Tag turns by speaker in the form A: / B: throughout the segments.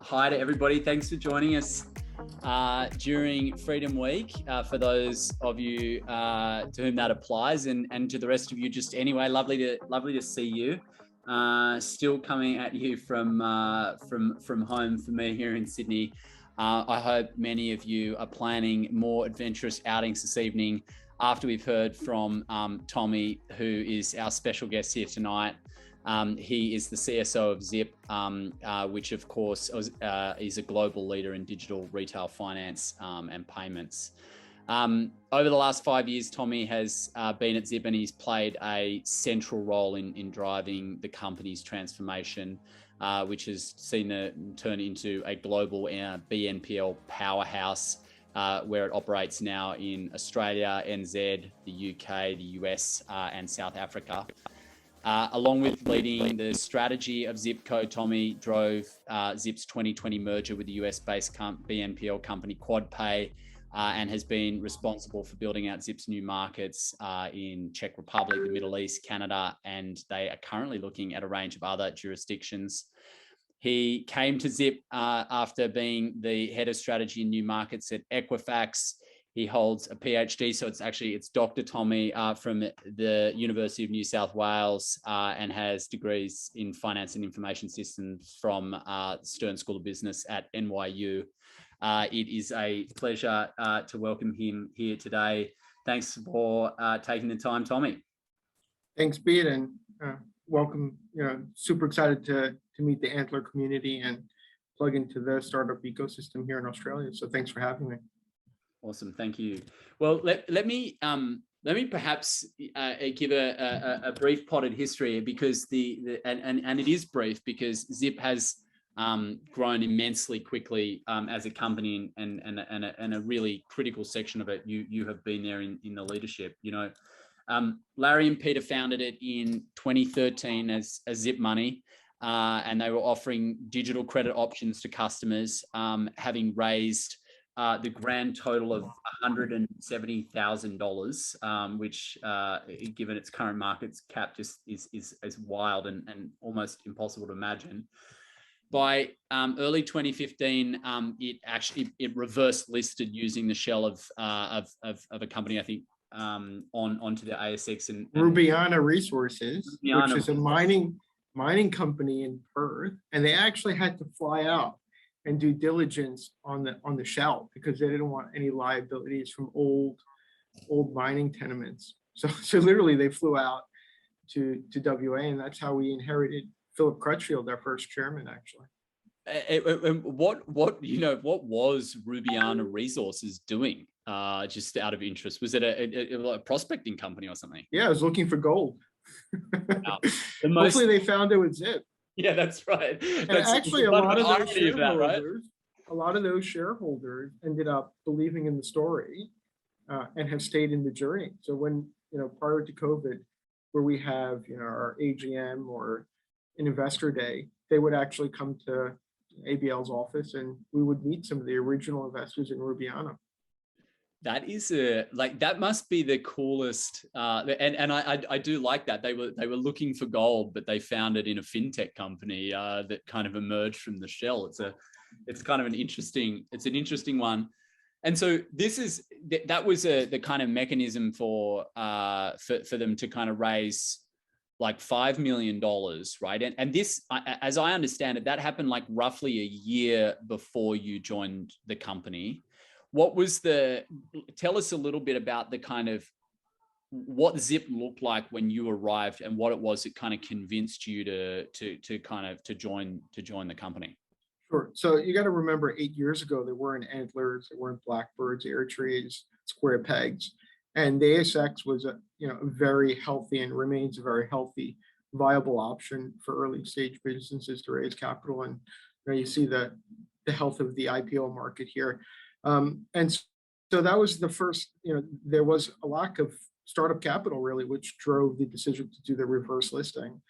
A: hi to everybody. Thanks for joining us during Freedom Week. For those of you to whom that applies, and to the rest of you, just anyway, lovely to see you. Still coming at you from home for me here in Sydney. I hope many of you are planning more adventurous outings this evening after we've heard from Tommy, who is our special guest here tonight. He is the CSO of Zip, which of course is a global leader in digital retail finance and payments. Over the last 5 years, Tommy has been at Zip and he's played a central role in driving the company's transformation, which has seen it turn into a global BNPL powerhouse, where it operates now in Australia, NZ, the UK, the US, and South Africa. Along with leading the strategy of Zipco, Tommy drove Zip's 2020 merger with the US-based BNPL company Quadpay, and has been responsible for building out Zip's new markets in Czech Republic, the Middle East, Canada, and they are currently looking at a range of other jurisdictions. He came to Zip after being the head of strategy in new markets at Equifax. He holds a PhD, so it's Dr. Tommy from the University of New South Wales, and has degrees in finance and information systems from Stern School of Business at NYU. It is a pleasure to welcome him here today. Thanks for taking the time, Tommy.
B: Thanks, Pete, and welcome. Super excited to meet the Antler community and plug into the startup ecosystem here in Australia. So thanks for having me.
A: Awesome, thank you. Well, let me perhaps give a brief potted history, because and it is brief because Zip has grown immensely quickly as a company, and a really critical section of it. You have been there in the leadership. Larry and Peter founded it in 2013 as Zip Money, and they were offering digital credit options to customers, having raised the grand total of $170,000, which, given its current market cap, just is wild and almost impossible to imagine. By early 2015, it reverse listed using the shell of a company, I think, onto the ASX and
B: Rubiana Resources, which is a mining company in Perth, and they actually had to fly out and due diligence on the shell because they didn't want any liabilities from old mining tenements. So literally they flew out to WA, and that's how we inherited Philip Crutchfield, our first chairman, actually.
A: What was Rubiana Resources doing? Just out of interest, was it a prospecting company or something?
B: Yeah, I was looking for gold. Hopefully they found it with Zip.
A: Yeah, that's right. That's
B: actually a lot of those shareholders ended up believing in the story and have stayed in the journey. So when, prior to COVID, where we have, our AGM or an investor day, they would actually come to ABL's office and we would meet some of the original investors in Rubiana.
A: That is that must be the coolest, and I do like that they were looking for gold, but they found it in a fintech company that kind of emerged from the shell. It's kind of an interesting one, and so that was the kind of mechanism for them to kind of raise like $5 million, right? And this, as I understand it, that happened like roughly a year before you joined the company. Tell us a little bit about the kind of what Zip looked like when you arrived and what it was that kind of convinced you to join the company.
B: Sure. So you got to remember 8 years ago, there weren't Antlers, there weren't Blackbirds, Airtrees, Square Pegs. And the ASX was a very healthy and remains a very healthy, viable option for early stage businesses to raise capital. And you see the health of the IPO market here. And so that was the first, there was a lack of startup capital really, which drove the decision to do the reverse listing.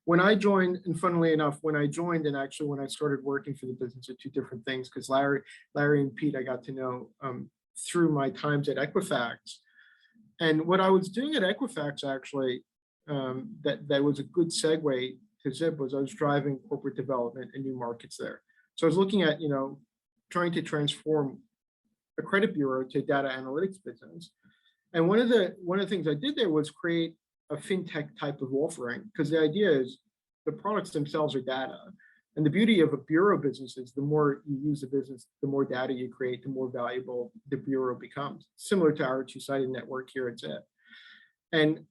B: When I joined, and funnily enough, when I joined and actually when I started working for the business are two different things, because Larry and Pete, I got to know through my times at Equifax. And what I was doing at Equifax actually, that was a good segue to Zip, was I was driving corporate development in new markets there. So I was looking at, trying to transform a credit bureau to a data analytics business. And one of the things I did there was create a fintech type of offering, because the idea is the products themselves are data. And the beauty of a bureau business is the more you use the business, the more data you create, the more valuable the bureau becomes, similar to our two-sided network here at Zip. And,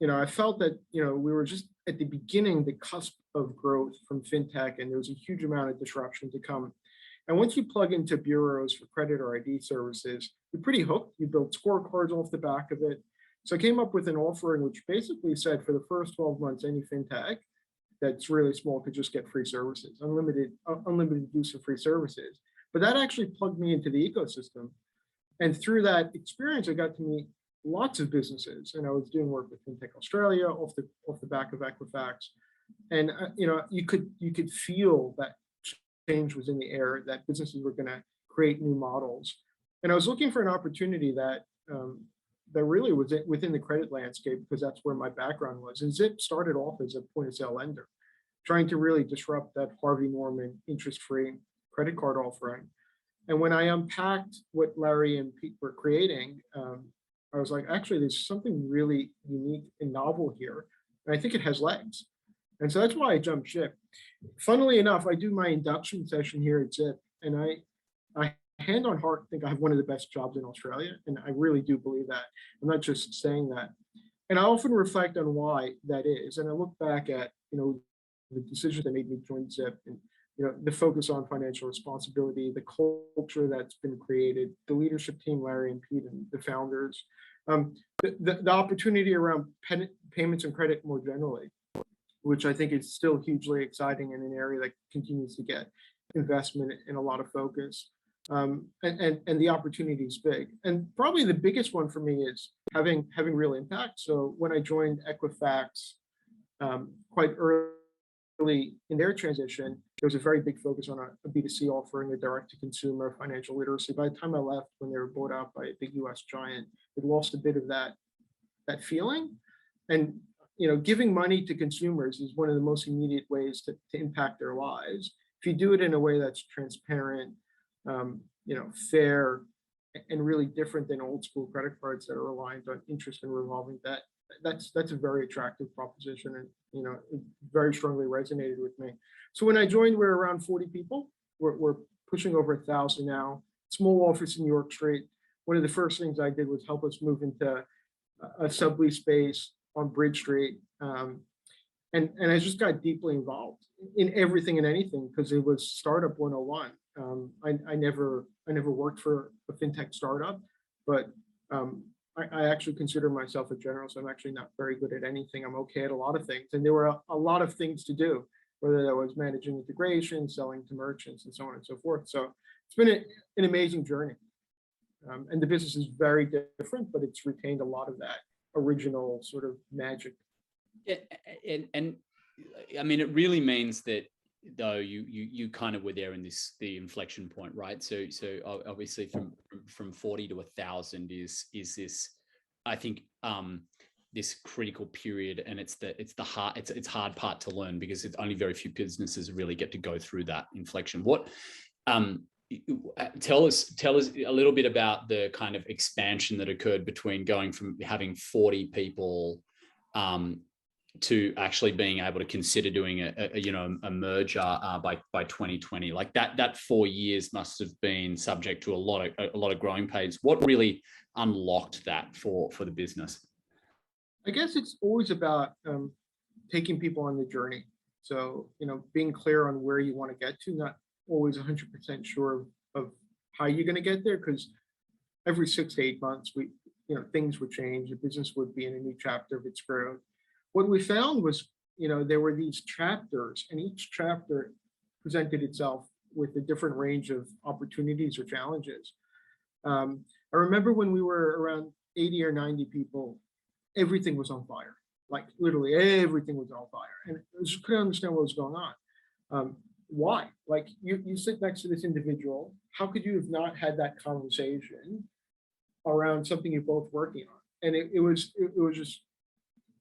B: I felt that, we were just at the beginning, the cusp of growth from fintech, and there was a huge amount of disruption to come. And once you plug into bureaus for credit or ID services, you're pretty hooked. You build scorecards off the back of it. So I came up with an offering which basically said for the first 12 months, any fintech that's really small could just get free services, unlimited use of free services. But that actually plugged me into the ecosystem. And through that experience, I got to meet lots of businesses, and I was doing work with Fintech Australia off the back of Equifax. And you could feel that change was in the air, that businesses were going to create new models. And I was looking for an opportunity that really was within the credit landscape, because that's where my background was. And Zip started off as a point of sale lender, trying to really disrupt that Harvey Norman interest-free credit card offering. And when I unpacked what Larry and Pete were creating, I was like, actually, there's something really unique and novel here. And I think it has legs. And so that's why I jumped ship. Funnily enough, I do my induction session here at Zip, and I hand on heart think I have one of the best jobs in Australia, and I really do believe that. I'm not just saying that. And I often reflect on why that is, and I look back at the decisions that made me join Zip, and the focus on financial responsibility, the culture that's been created, the leadership team, Larry and Pete, and the founders, the opportunity around payments and credit more generally, which I think is still hugely exciting in an area that continues to get investment and a lot of focus. And the opportunity is big. And probably the biggest one for me is having real impact. So when I joined Equifax quite early in their transition, there was a very big focus on a B2C offering, a direct-to-consumer financial literacy. By the time I left, when they were bought out by a big US giant, it lost a bit of that feeling. And giving money to consumers is one of the most immediate ways to impact their lives. If you do it in a way that's transparent, fair, and really different than old school credit cards that are reliant on interest and revolving debt, that's a very attractive proposition, and it very strongly resonated with me. So when I joined, we're around 40 people. We're pushing over 1,000 now. Small office in York Street. One of the first things I did was help us move into a sublease space on Bridge Street, and I just got deeply involved in everything and anything, because it was startup 101. I never worked for a fintech startup, but I actually consider myself a generalist. I'm actually not very good at anything. I'm okay at a lot of things, and there were a lot of things to do, whether that was managing integration, selling to merchants, and so on and so forth. So it's been an amazing journey, and the business is very different, but it's retained a lot of that original sort of magic.
A: Yeah, and I mean, it really means that, though, you kind of were there in the inflection point, right? So obviously from 40 to 1,000 is this, I think, this critical period, and it's hard part to learn, because it's only very few businesses really get to go through that inflection. What tell us a little bit about the kind of expansion that occurred between going from having 40 people to actually being able to consider doing a merger by 2020. Like that 4 years must have been subject to a lot of growing pains. What really unlocked that for the business?
B: I guess it's always about taking people on the journey. So being clear on where you want to get to, not always 100% sure of how you're going to get there, because every 6 to 8 months things would change. The business would be in a new chapter of its growth. What we found was, there were these chapters, and each chapter presented itself with a different range of opportunities or challenges. I remember when we were around 80 or 90 people, everything was on fire. Like literally everything was on fire, and I just couldn't understand what was going on. Why? Like you sit next to this individual, how could you have not had that conversation around something you're both working on? And it was just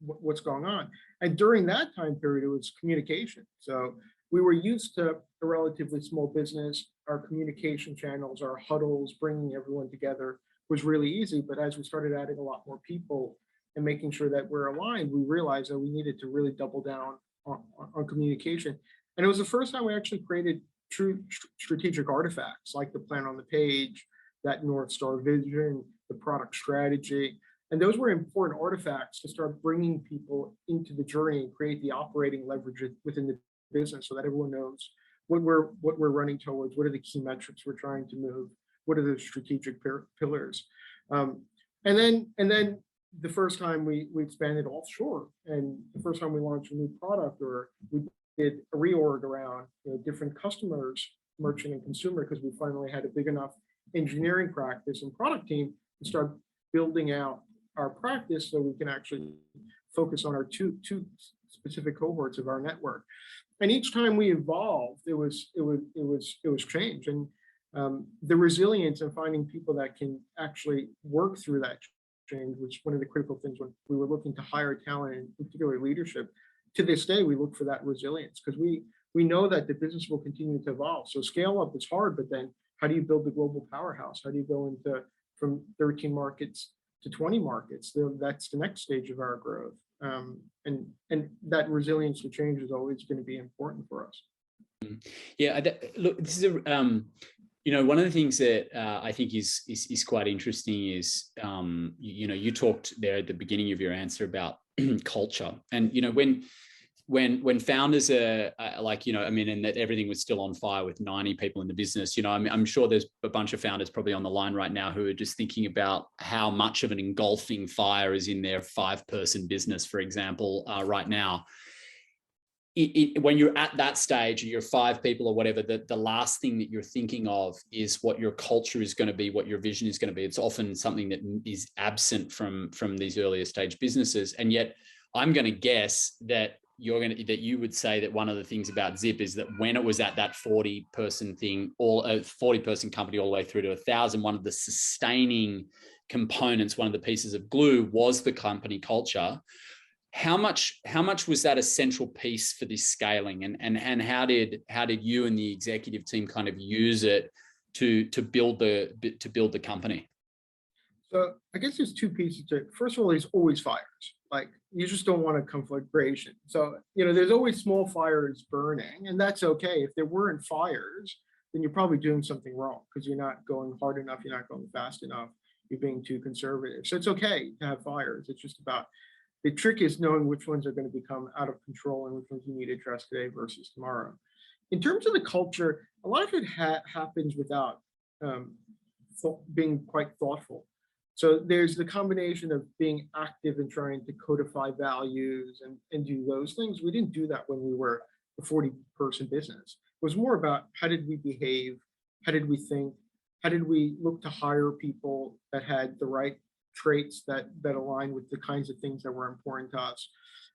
B: what's going on. And during that time period, it was communication. So we were used to a relatively small business. Our communication channels, our huddles, bringing everyone together was really easy. But as we started adding a lot more people and making sure that we're aligned, we realized that we needed to really double down on communication. And it was the first time we actually created true strategic artifacts like the plan on the page, that North Star vision, the product strategy. And those were important artifacts to start bringing people into the journey and create the operating leverage within the business so that everyone knows what we're running towards, what are the key metrics we're trying to move, what are the strategic pillars. And then the first time we expanded offshore, and the first time we launched a new product, or we did a reorg around different customers, merchant and consumer, because we finally had a big enough engineering practice and product team to start building out our practice so we can actually focus on our two specific cohorts of our network. And each time we evolved, it was change, and the resilience and finding people that can actually work through that change was one of the critical things when we were looking to hire talent, and in particular leadership. To this day, we look for that resilience because we know that the business will continue to evolve. So scale up is hard, but then how do you build the global powerhouse? How do you go into from 13 markets to 20 markets? That's the next stage of our growth. And that resilience to change is always going to be important for us.
A: Yeah, look, this is a one of the things that I think is quite interesting is you talked there at the beginning of your answer about culture, and when founders are and that everything was still on fire with 90 people in the business, I'm sure there's a bunch of founders probably on the line right now who are just thinking about how much of an engulfing fire is in their 5-person business, for example, right now. When you're at that stage, you're 5 people or whatever, the last thing that you're thinking of is what your culture is going to be, what your vision is going to be. It's often something that is absent from these earlier stage businesses. And yet I'm going to guess that you would say that one of the things about Zip is that when it was at that 40-person thing, 40-person company all the way through to 1,000, one of the sustaining components, one of the pieces of glue was the company culture. How much was that a central piece for this scaling, and how did you and the executive team kind of use it to build the company?
B: So I guess there's 2 pieces to it. First of all, there's always fires. Like, you just don't want a conflagration. So there's always small fires burning, and that's okay. If there weren't fires, then you're probably doing something wrong because you're not going hard enough, you're not going fast enough, you're being too conservative. So it's okay to have fires. It's just about the trick is knowing which ones are going to become out of control and which ones you need to address today versus tomorrow. In terms of the culture, a lot of it happens without being quite thoughtful. So there's the combination of being active and trying to codify values and do those things. We didn't do that when we were a 40-person business. It was more about how did we behave? How did we think? How did we look to hire people that had the right traits that align with the kinds of things that were important to us?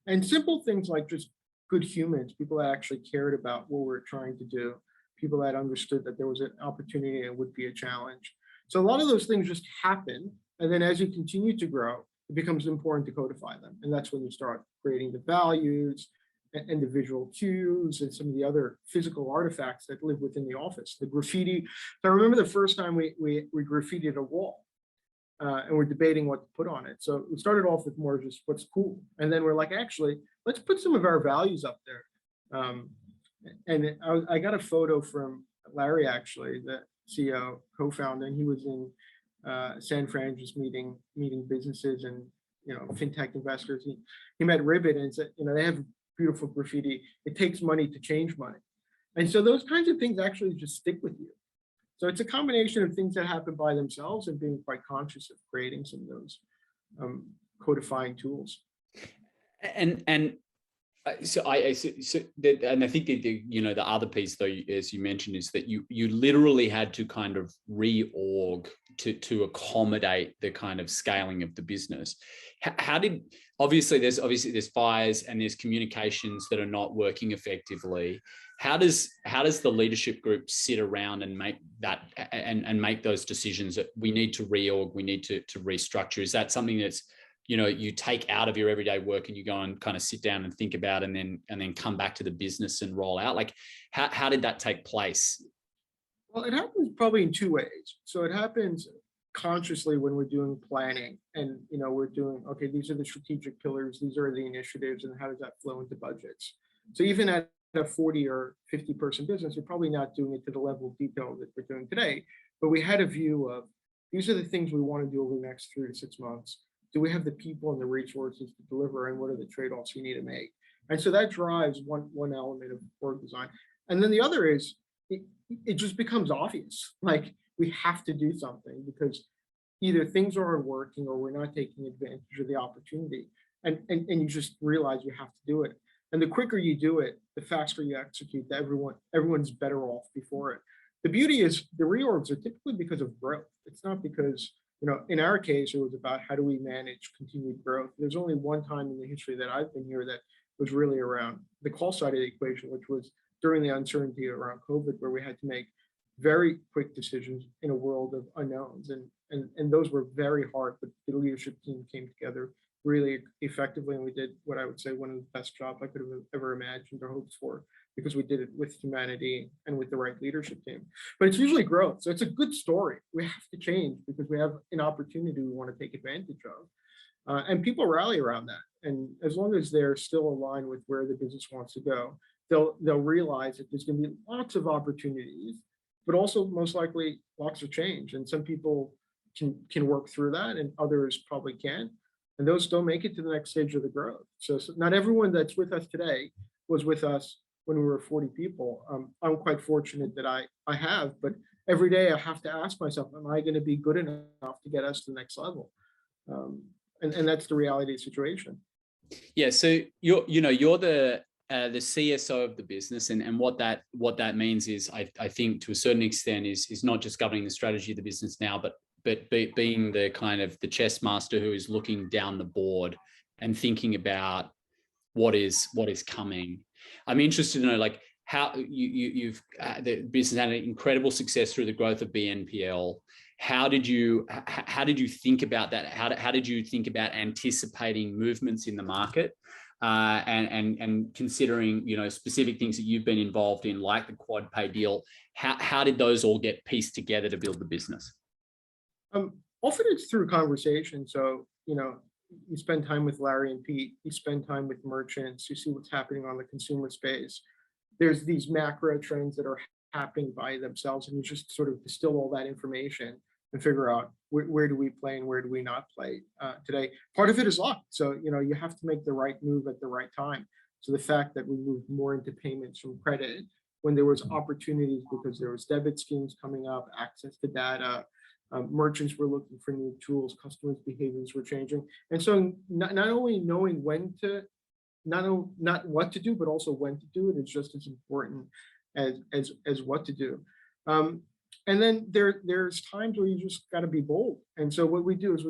B: And simple things like just good humans, people that actually cared about what we're trying to do, people that understood that there was an opportunity and it would be a challenge. So a lot of those things just happen. And then as you continue to grow, it becomes important to codify them. And that's when you start creating the values and the visual cues and some of the other physical artifacts that live within the office. The graffiti. So I remember the first time we graffitied a wall. And we're debating what to put on it. So we started off with more just what's cool. And then we're like, actually, let's put some of our values up there. And I got a photo from Larry, actually, the CEO, co-founder, and he was in San Fran just meeting businesses and fintech investors. He met Ribbit and said, they have beautiful graffiti. It takes money to change money. And so those kinds of things actually just stick with you. So it's a combination of things that happen by themselves and being quite conscious of creating some of those codifying tools. And
A: I think the other piece, though, as you mentioned, is that you literally had to kind of reorg to accommodate the kind of scaling of the business. How did there's fires and there's communications that are not working effectively. How does the leadership group sit around and make that and make those decisions that we need to reorg, we need to restructure? Is that something that's you take out of your everyday work and you go and kind of sit down and think about and then come back to the business and roll out? Like, how did that take place?
B: Well, it happens probably in two ways. So it happens consciously when we're doing planning and, we're doing, okay, these are the strategic pillars, these are the initiatives, and how does that flow into budgets? So even at a 40 or 50 person business, you're probably not doing it to the level of detail that we're doing today, but we had a view of, these are the things we want to do over the next 3 to 6 months. Do we have the people and the resources to deliver, and what are the trade-offs you need to make? And so that drives one element of org design. And then the other is, it just becomes obvious, like we have to do something because either things aren't working or we're not taking advantage of the opportunity. And you just realize you have to do it. And the quicker you do it, the faster you execute, everyone's better off before it. The beauty is the reorgs are typically because of growth. It's not because, in our case, it was about how do we manage continued growth. There's only one time in the history that I've been here that was really around the call side of the equation, which was during the uncertainty around COVID, where we had to make very quick decisions in a world of unknowns. And those were very hard, but the leadership team came together really effectively. And we did what I would say one of the best jobs I could have ever imagined or hoped for, because we did it with humanity and with the right leadership team. But it's usually growth. So it's a good story. We have to change because we have an opportunity we want to take advantage of. And people rally around that. And as long as they're still aligned with where the business wants to go, they'll realize that there's going to be lots of opportunities, but also most likely lots of change. And some people can work through that and others probably can't. And those don't make it to the next stage of the growth. So not everyone that's with us today was with us when we were 40 people. I'm quite fortunate that I have, but every day I have to ask myself, am I going to be good enough to get us to the next level? And that's the reality of the situation.
A: Yeah. So you're the CSO of the business, and what that means is, I think to a certain extent is not just governing the strategy of the business now, but being the kind of the chess master who is looking down the board and thinking about what is coming. I'm interested to know, like, how you've the business had an incredible success through the growth of BNPL. How did you think about that? How did you think about anticipating movements in the market? And considering specific things that you've been involved in, like the Quadpay deal, how did those all get pieced together to build the business?
B: Often it's through conversation. So you spend time with Larry and Pete, you spend time with merchants, you see what's happening on the consumer space. There's these macro trends that are happening by themselves, and you just sort of distill all that information and figure out where do we play and where do we not play today. Part of it is luck. So, you have to make the right move at the right time. So the fact that we moved more into payments from credit when there was opportunities because there was debit schemes coming up, access to data, merchants were looking for new tools, customers' behaviors were changing. And so not only knowing when to, not what to do, but also when to do it is just as important as what to do. And then there's times where you just got to be bold. And so what we do is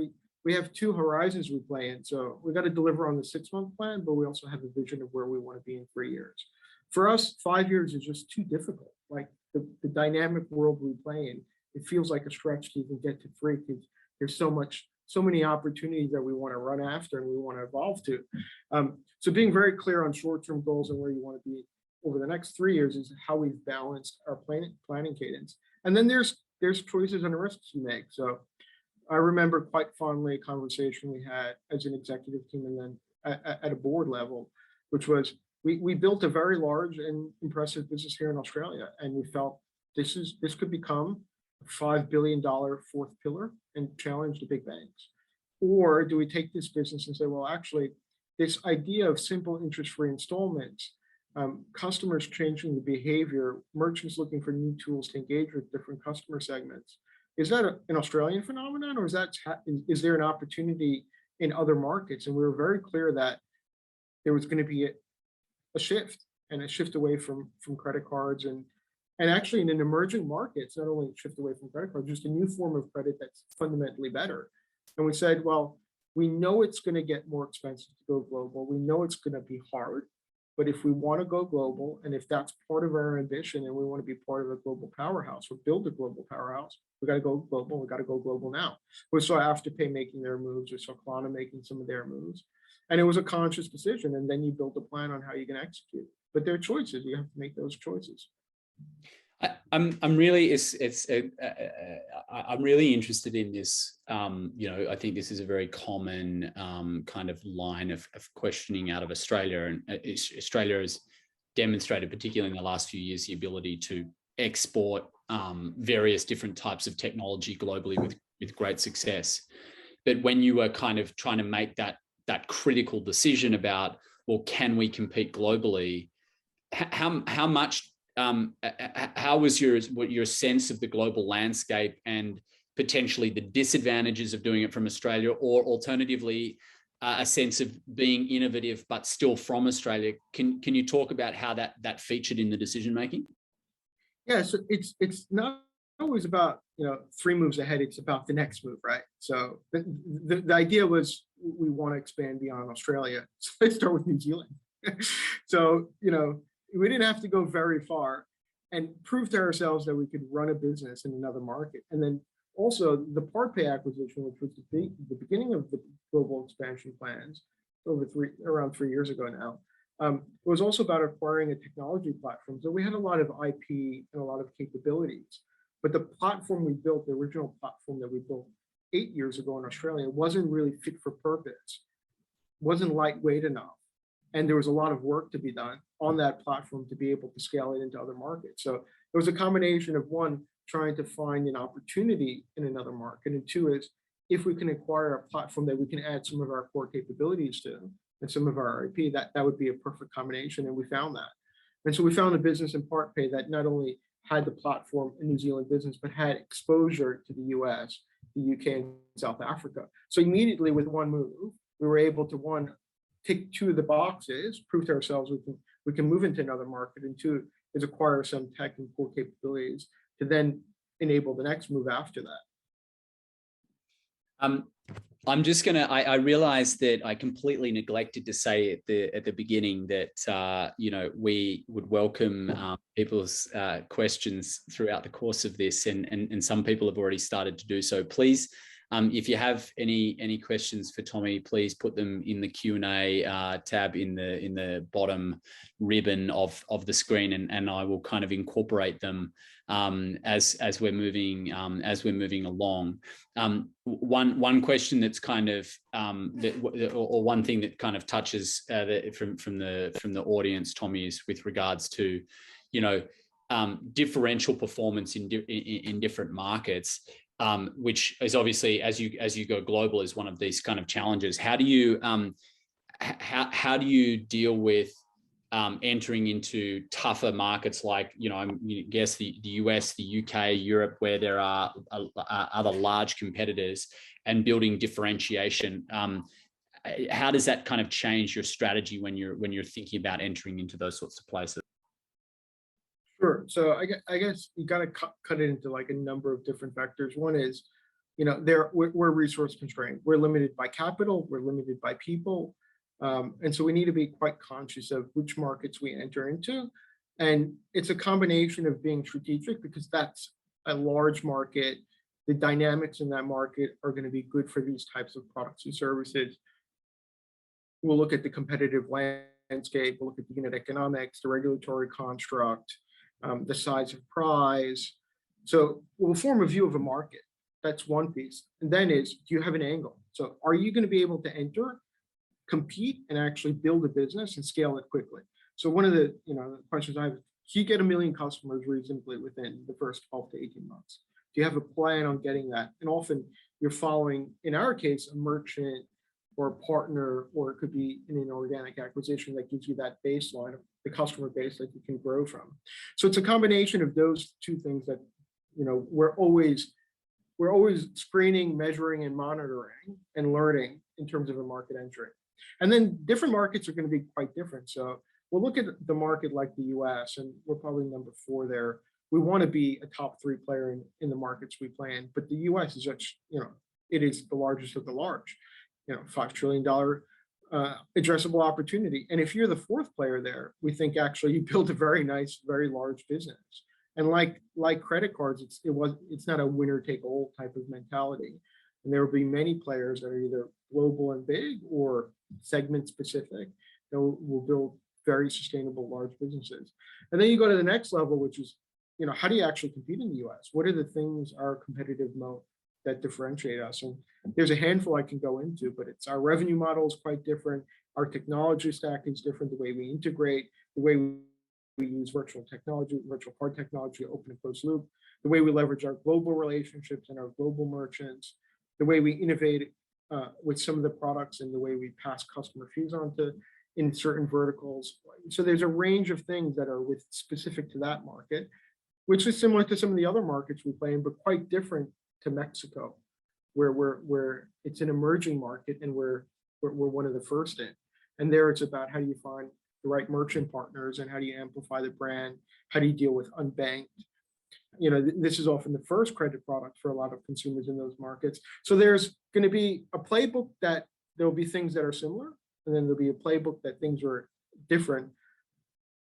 B: we have two horizons we play in. So we got to deliver on the 6-month plan, but we also have a vision of where we want to be in 3 years. For us, 5 years is just too difficult. Like the dynamic world we play in, it feels like a stretch to even get to 3 because there's so many opportunities that we want to run after and we want to evolve to. So being very clear on short-term goals and where you want to be over the next 3 years is how we've balanced our planning cadence. And then there's choices and risks you make. So I remember quite fondly a conversation we had as an executive team and then at a board level, which was we built a very large and impressive business here in Australia, and we felt this could become a $5 billion fourth pillar and challenge the big banks. Or do we take this business and say, well, actually, this idea of simple interest-free installments, customers changing the behavior, merchants looking for new tools to engage with different customer segments. Is that an Australian phenomenon, or is there an opportunity in other markets? And we were very clear that there was going to be a shift away from credit cards and actually in an emerging markets, not only a shift away from credit cards, just a new form of credit that's fundamentally better. And we said, well, we know it's going to get more expensive to go global. We know it's going to be hard. But if we want to go global, and if that's part of our ambition, and we want to be part of a global powerhouse or build a global powerhouse, we got to go global. We got to go global now. We saw Afterpay making their moves. We saw Klarna making some of their moves, and it was a conscious decision. And then you build a plan on how you can execute. But there are choices. You have to make those choices.
A: I'm really I'm really interested in this. I think this is a very common kind of line of questioning out of Australia, and Australia has demonstrated, particularly in the last few years, the ability to export various different types of technology globally with great success. But when you were kind of trying to make that critical decision about, well, can we compete globally? How much? How was your sense of the global landscape and potentially the disadvantages of doing it from Australia, or alternatively, a sense of being innovative but still from Australia? Can you talk about how that featured in the decision making?
B: Yeah, so it's not always about 3 moves ahead. It's about the next move, right? So the idea was we want to expand beyond Australia, so let's start with New Zealand. So we didn't have to go very far and prove to ourselves that we could run a business in another market. And then also the Quadpay acquisition, which was the beginning of the global expansion plans around 3 years ago now, it was also about acquiring a technology platform. So we had a lot of IP and a lot of capabilities, but the platform we built, the original platform that we built 8 years ago in Australia, wasn't really fit for purpose, wasn't lightweight enough. And there was a lot of work to be done on that platform to be able to scale it into other markets. So there was a combination of, one, trying to find an opportunity in another market, and 2 is, if we can acquire a platform that we can add some of our core capabilities to and some of our IP, that would be a perfect combination, and we found that. And so we found a business in Quadpay that not only had the platform in New Zealand business, but had exposure to the US, the UK, and South Africa. So immediately with one move, we were able to, one, tick 2 of the boxes, prove to ourselves we can move into another market, and 2 is acquire some tech and core capabilities to then enable the next move after that.
A: I'm just gonna. I realized that I completely neglected to say at the beginning that we would welcome people's questions throughout the course of this, and some people have already started to do so. Please, if you have any questions for Tommy, please put them in the Q&A tab in the bottom ribbon of the screen, and I will kind of incorporate them as we're moving along. One question that's kind of or one thing that kind of touches from the audience, Tommy, is with regards to differential performance in different markets. Which is obviously, as you go global, is one of these kind of challenges. How do you deal with entering into tougher markets like I guess the US, the UK, Europe, where there are other large competitors, and building differentiation? How does that kind of change your strategy when you're thinking about entering into those sorts of places?
B: Sure. So I guess you got to cut it into like a number of different vectors. One is, we're resource constrained. We're limited by capital. We're limited by people. And so we need to be quite conscious of which markets we enter into. And it's a combination of being strategic, because that's a large market. The dynamics in that market are going to be good for these types of products and services. We'll look at the competitive landscape. We'll look at the unit economics, the regulatory construct, the size of prize. So we'll form a view of a market. That's one piece. And then do you have an angle? So are you going to be able to enter, compete, and actually build a business and scale it quickly? So one of the questions I have is, do you get 1 million customers reasonably within the first 12 to 18 months? Do you have a plan on getting that? And often you're following, in our case, a merchant or a partner, or it could be an inorganic acquisition that gives you that baseline of the customer base that you can grow from. So it's a combination of those 2 things that we're always screening, measuring, and monitoring and learning in terms of a market entry. And then different markets are going to be quite different. So we'll look at the market like the US, and we're probably number 4 there. We want to be a top 3 player in the markets we play in, but the US is such, it is the largest of the large. $5 trillion addressable opportunity. And if you're the fourth player there, we think actually you build a very nice, very large business. And like credit cards, it's not a winner take all type of mentality. And there will be many players that are either global and big or segment specific that will build very sustainable large businesses. And then you go to the next level, which is, how do you actually compete in the US? What are the things, our competitive moat that differentiate us? And there's a handful I can go into, but it's our revenue model is quite different. Our technology stack is different. The way we integrate, the way we use virtual technology, virtual card technology, open and closed loop, the way we leverage our global relationships and our global merchants, the way we innovate with some of the products and the way we pass customer fees on to in certain verticals. So there's a range of things that are specific to that market, which is similar to some of the other markets we play in, but quite different to Mexico, where it's an emerging market and we're one of the first in. And there it's about how do you find the right merchant partners and how do you amplify the brand? How do you deal with unbanked? This is often the first credit product for a lot of consumers in those markets. So there's going to be a playbook that there'll be things that are similar, and then there'll be a playbook that things are different.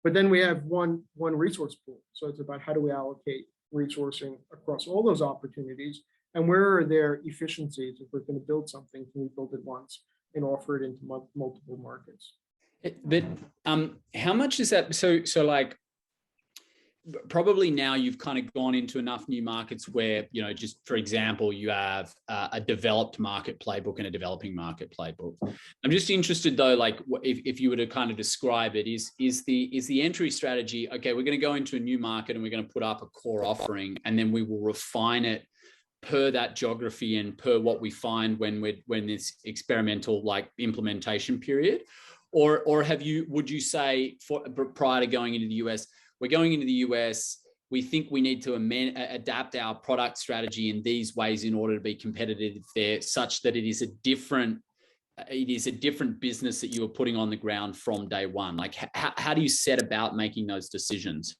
B: But then we have one resource pool. So it's about how do we allocate resourcing across all those opportunities, and where are there efficiencies? If we're going to build something, can we build it once and offer it into multiple markets?
A: But how much is that? So like, probably now you've kind of gone into enough new markets where, just for example, you have a developed market playbook and a developing market playbook. I'm just interested though, like if you were to kind of describe it, is the entry strategy, okay, we're going to go into a new market and we're going to put up a core offering and then we will refine it per that geography and per what we find when this experimental like implementation period, or would you say prior to going into the US, we're going into the US, we think we need to adapt our product strategy in these ways in order to be competitive there, such that it is a different business that you are putting on the ground from day one? Like, how do you set about making those decisions?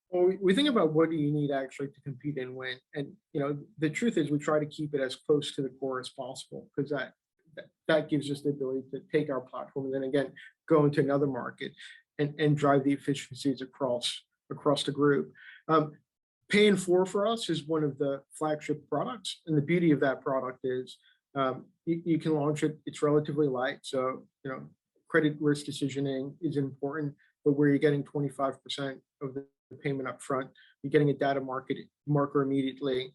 B: Well, we think about what do you need actually to compete and win. And, the truth is we try to keep it as close to the core as possible, because that gives us the ability to take our platform and then again, go into another market and drive the efficiencies across the group. Pay in 4 for us is one of the flagship products. And the beauty of that product is you can launch it. It's relatively light. So, credit risk decisioning is important, but where you're getting 25% of the payment up front, you're getting a data marker immediately.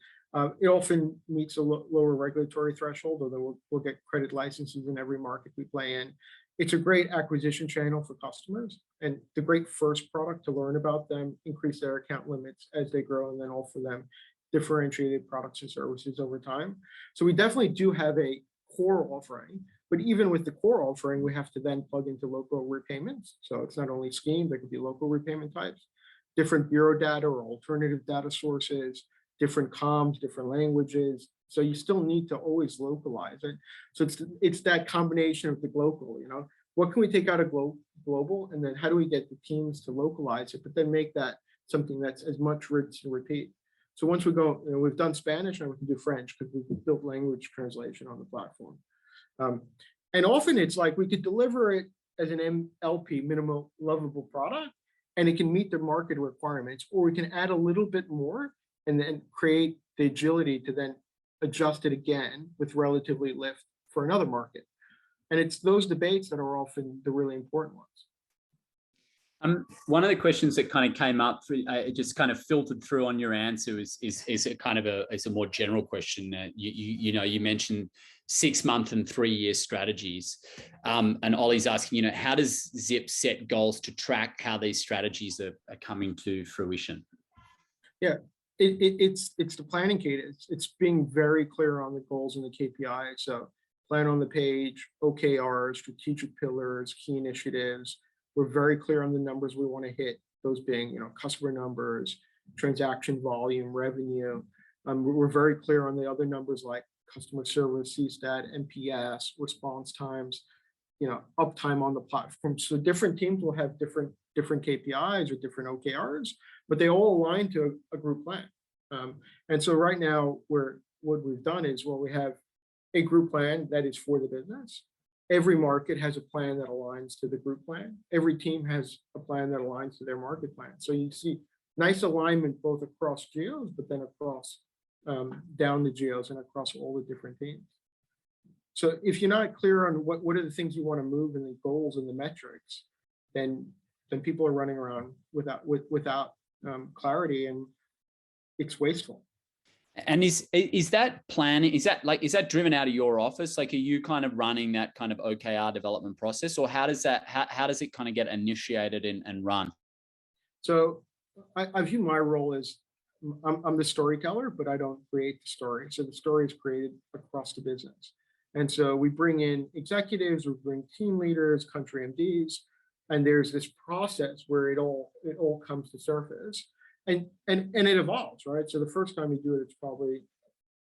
B: It often meets a lower regulatory threshold, although we'll get credit licenses in every market we play in. It's a great acquisition channel for customers and the great first product to learn about them, increase their account limits as they grow, and then offer them differentiated products and services over time. So we definitely do have a core offering, but even with the core offering, we have to then plug into local repayments. So it's not only schemes, there could be local repayment types, different bureau data or alternative data sources, different comms, different languages. So you still need to always localize it. So it's that combination of the global, what can we take out of global, and then how do we get the teams to localize it, but then make that something that's as much rinse and repeat. So once we go, we've done Spanish, and we can do French because we've built language translation on the platform. And often it's like we could deliver it as an MLP, minimal lovable product, and it can meet the market requirements, or we can add a little bit more and then create the agility to then adjust it again with relatively lift for another market. And it's those debates that are often the really important ones.
A: One of the questions that kind of came up, it just kind of filtered through on your answer is a kind of a more general question. You mentioned 6-month and 3-year strategies, and Ollie's asking, how does Zip set goals to track how these strategies are coming to fruition?
B: Yeah. It's the planning cadence. It's being very clear on the goals and the KPIs. So plan on the page, OKRs, strategic pillars, key initiatives. We're very clear on the numbers we want to hit, those being, customer numbers, transaction volume, revenue. We're very clear on the other numbers like customer service, CSAT, NPS, response times, uptime on the platform. So different teams will have different KPIs or different OKRs, but they all align to a group plan. And so right now, what we've done is, we have a group plan that is for the business, every market has a plan that aligns to the group plan. Every team has a plan that aligns to their market plan. So you see nice alignment both across geos, but then across down the geos and across all the different teams. So if you're not clear on what are the things you want to move and the goals and the metrics, then people are running around without clarity, and it's wasteful.
A: And is that planning, is that driven out of your office? Like, are you kind of running that kind of OKR development process, or how does it kind of get initiated and run?
B: So I view my role as I'm the storyteller, but I don't create the story. So the story is created across the business. And so we bring in executives, we bring team leaders, country MDs, and there's this process where it all comes to surface. And it evolves, right? So the first time you do it, it's probably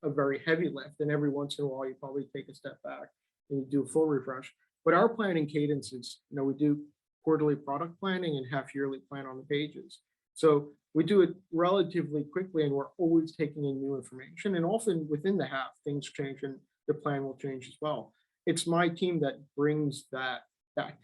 B: a very heavy lift. And every once in a while, you probably take a step back and you do a full refresh. But our planning cadence is, we do quarterly product planning and half-yearly plan on the pages. So we do it relatively quickly, and we're always taking in new information. And often within the half, things change and the plan will change as well. It's my team that brings that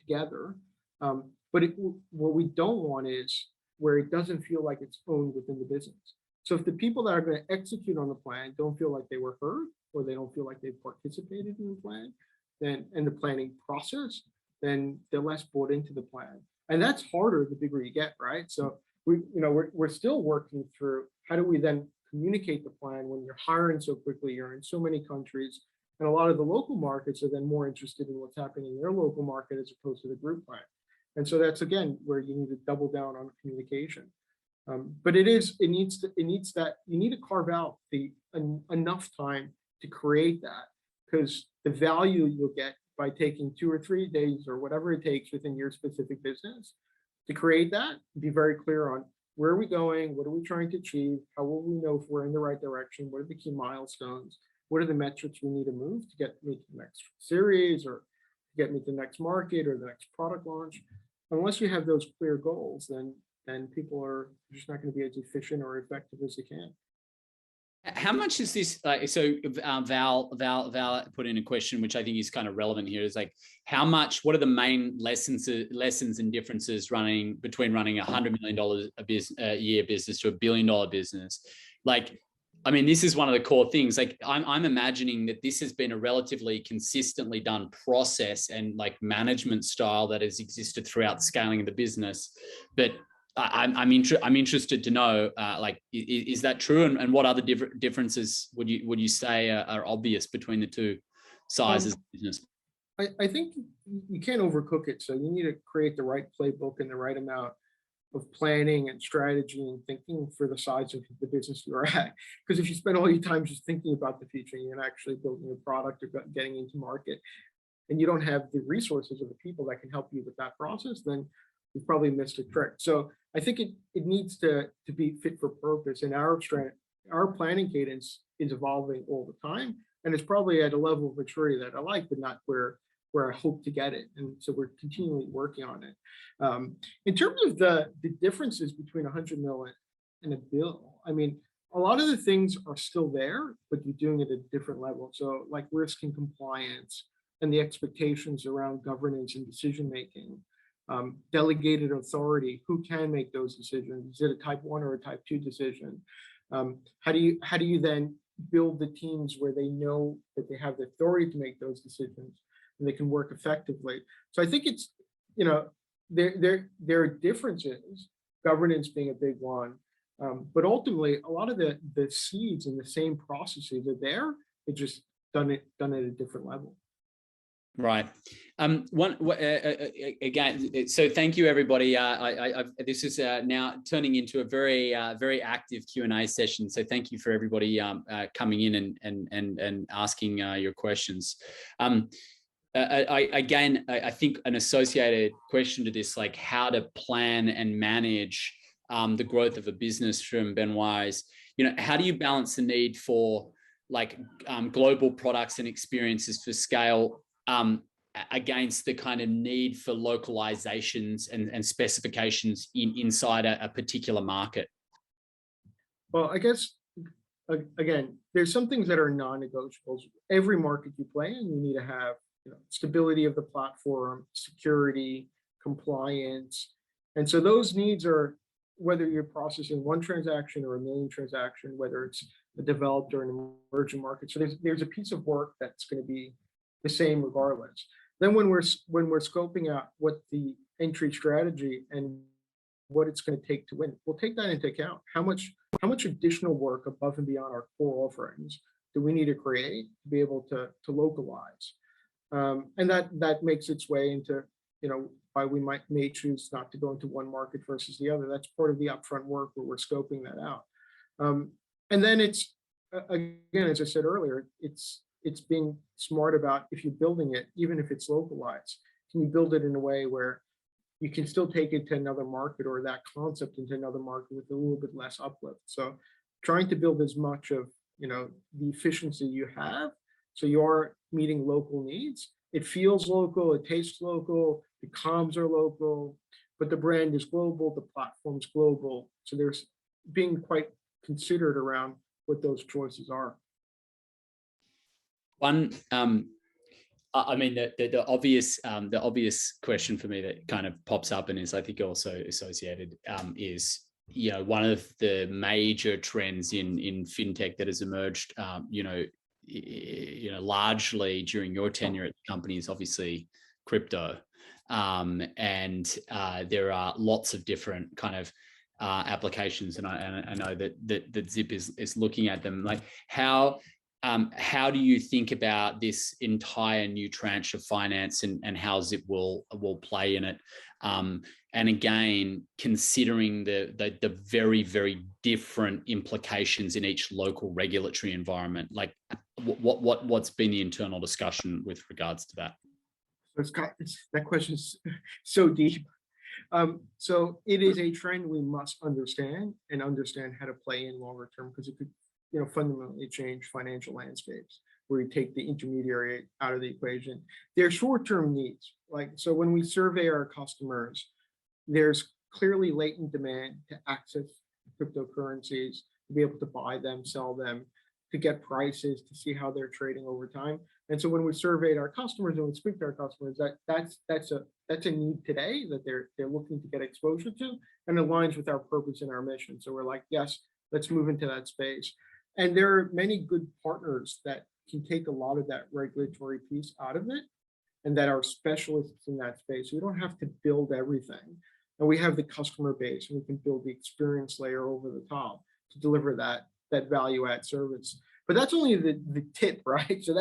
B: together. But what we don't want is where it doesn't feel like it's owned within the business. So if the people that are going to execute on the plan don't feel like they were heard, or they don't feel like they participated in the plan, and the planning process, then they're less bought into the plan. And that's harder the bigger you get, right? So we're still working through how do we then communicate the plan when you're hiring so quickly, you're in so many countries, and a lot of the local markets are then more interested in what's happening in their local market as opposed to the group plan. And so that's, again, where you need to double down on communication. But you need to carve out enough time to create that, because the value you'll get by taking 2 or 3 days or whatever it takes within your specific business to create that, be very clear on where are we going, what are we trying to achieve, how will we know if we're in the right direction, what are the key milestones, what are the metrics we need to move to get me to the next series, or get me to the next market or the next product launch. Unless you have those clear goals, then people are just not going to be as efficient or effective as they can.
A: How much is this? So Val put in a question, which I think is kind of relevant here, is like, what are the main lessons and differences between running $100 million a year business to $1 billion business? Like, I mean, this is one of the core things. Like, I'm imagining that this has been a relatively consistently done process and like management style that has existed throughout the scaling of the business. But I'm interested to know, like, is that true? And what other differences would you say are obvious between the two sizes of business?
B: I think you can't overcook it. So you need to create the right playbook and the right amount of planning and strategy and thinking for the size of the business you're at. Because if you spend all your time just thinking about the future, and you're not actually building a product or getting into market, and you don't have the resources or the people that can help you with that process, then you've probably missed a trick. So I think it needs to be fit for purpose. And our planning cadence is evolving all the time, and it's probably at a level of maturity that I like, but not where I hope to get it. And so we're continually working on it. In terms of the differences between 100 million and $1 billion, I mean, a lot of the things are still there, but you're doing it at a different level. So like risk and compliance and the expectations around governance and decision-making, delegated authority, who can make those decisions? Is it a type 1 or a type 2 decision? How do you then build the teams where they know that they have the authority to make those decisions and they can work effectively? So I think it's, there are differences, governance being a big one, but ultimately a lot of the seeds and the same processes are there. It's just done at a different level.
A: Right. Again, so thank you, everybody. This is now turning into a very active Q&A session. So thank you for everybody coming in and asking your questions. I think an associated question to this, like how to plan and manage the growth of a business from Benoit's, how do you balance the need for like global products and experiences for scale against the kind of need for localizations and specifications inside a particular market?
B: Well, I guess, again, there's some things that are non-negotiables. Every market you play in, you need to have stability of the platform, security, compliance. And so those needs are, whether you're processing one transaction or a million transaction, whether it's a developed or an emerging market. So there's a piece of work that's going to be the same regardless. Then when we're scoping out what the entry strategy and what it's going to take to win, we'll take that into account. How much additional work above and beyond our core offerings do we need to create to be able to localize? And that makes its way into, why we may choose not to go into one market versus the other. That's part of the upfront work where we're scoping that out. And then it's, again, as I said earlier, it's being smart about, if you're building it, even if it's localized, can you build it in a way where you can still take it to another market, or that concept into another market with a little bit less uplift. So trying to build as much of, the efficiency you have, so you are meeting local needs. It feels local, it tastes local, the comms are local, but the brand is global, the platform's global. So there's being quite considered around what those choices are.
A: One, I mean, the obvious question for me that kind of pops up and is, I think, also associated is, one of the major trends in fintech that has emerged, largely during your tenure at the company is obviously crypto. And there are lots of different kind of applications, and I know that Zip is looking at them. Like, how do you think about this entire new tranche of finance and how Zip will play in it? And again, considering the very, very different implications in each local regulatory environment, like what's been the internal discussion with regards to that?
B: That question is so deep. So it is a trend we must understand how to play in longer term, because it could, fundamentally change financial landscapes where you take the intermediary out of the equation. Their short-term needs, so when we survey our customers, there's clearly latent demand to access cryptocurrencies, to be able to buy them, sell them, to get prices, to see how they're trading over time. And so when we surveyed our customers and we speak to our customers, that's a need today that they're looking to get exposure to, and aligns with our purpose and our mission. So we're like, yes, let's move into that space. And there are many good partners that can take a lot of that regulatory piece out of it, and that are specialists in that space. We don't have to build everything. And we have the customer base, and we can build the experience layer over the top to deliver that value add service. But that's only the tip, right? So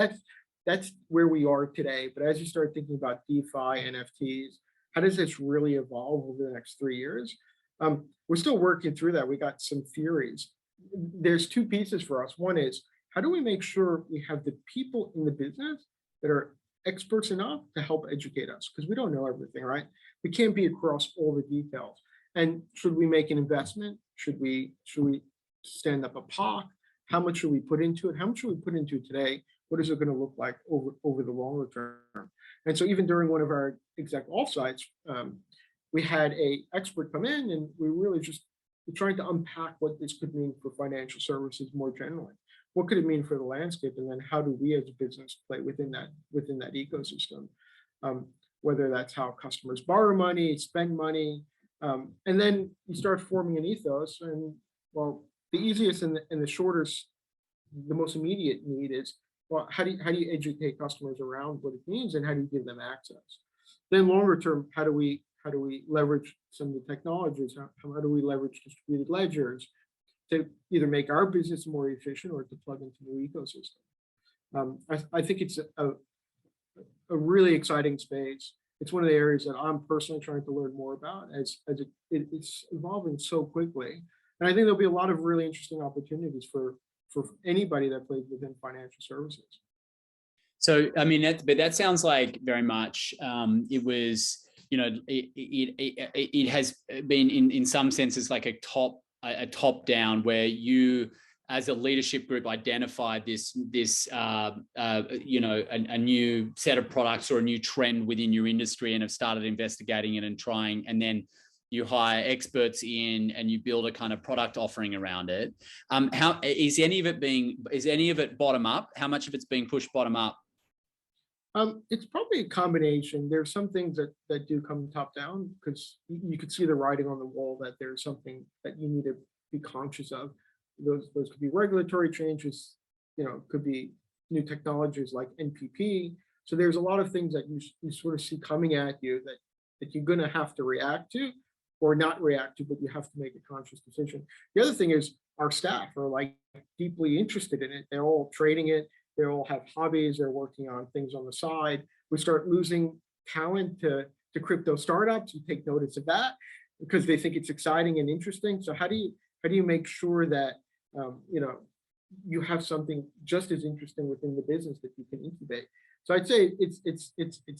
B: that's where we are today. But as you start thinking about DeFi, NFTs, how does this really evolve over the next 3 years? We're still working through that. We got some theories. There's two pieces for us. One is, how do we make sure we have the people in the business that are experts enough to help educate us? Because we don't know everything, right? We can't be across all the details. And should we make an investment? Should we stand up a POC? How much should we put into it? How much should we put into it today? What is it going to look like over the longer term? And so even during one of our exec offsites, we had an expert come in, and we really just trying to unpack what this could mean for financial services more generally. What could it mean for the landscape? And then how do we as a business play within that ecosystem? Whether that's how customers borrow money, spend money, and then you start forming an ethos. And well, the easiest and the shortest, the most immediate need is, well, how do you educate customers around what it means, and how do you give them access? Then longer term, how do we leverage some of the technologies? How do we leverage distributed ledgers to either make our business more efficient or to plug into new ecosystem? I think it's a really exciting space. It's one of the areas that I'm personally trying to learn more about, as it's evolving so quickly. And I think there'll be a lot of really interesting opportunities for anybody that plays within financial services.
A: So, I mean, that sounds like very much it was, it has been in some senses like a top down, where you as a leadership group identified this a new set of products or a new trend within your industry, and have started investigating it and trying, and then you hire experts in and you build a kind of product offering around it. How is any of it bottom up? How much of it's being pushed bottom up?
B: It's probably a combination. There's some things that do come top down because you could see the writing on the wall that there's something that you need to be conscious of. Those could be regulatory changes, could be new technologies like NPP. So there's a lot of things that you sort of see coming at you that you're going to have to react to or not react to, but you have to make a conscious decision. The other thing is our staff are like deeply interested in it. They're all trading it. They all have hobbies. They're working on things on the side. We start losing talent to crypto startups. You take notice of that because they think it's exciting and interesting. So how do you make sure that you have something just as interesting within the business that you can incubate? So I'd say it's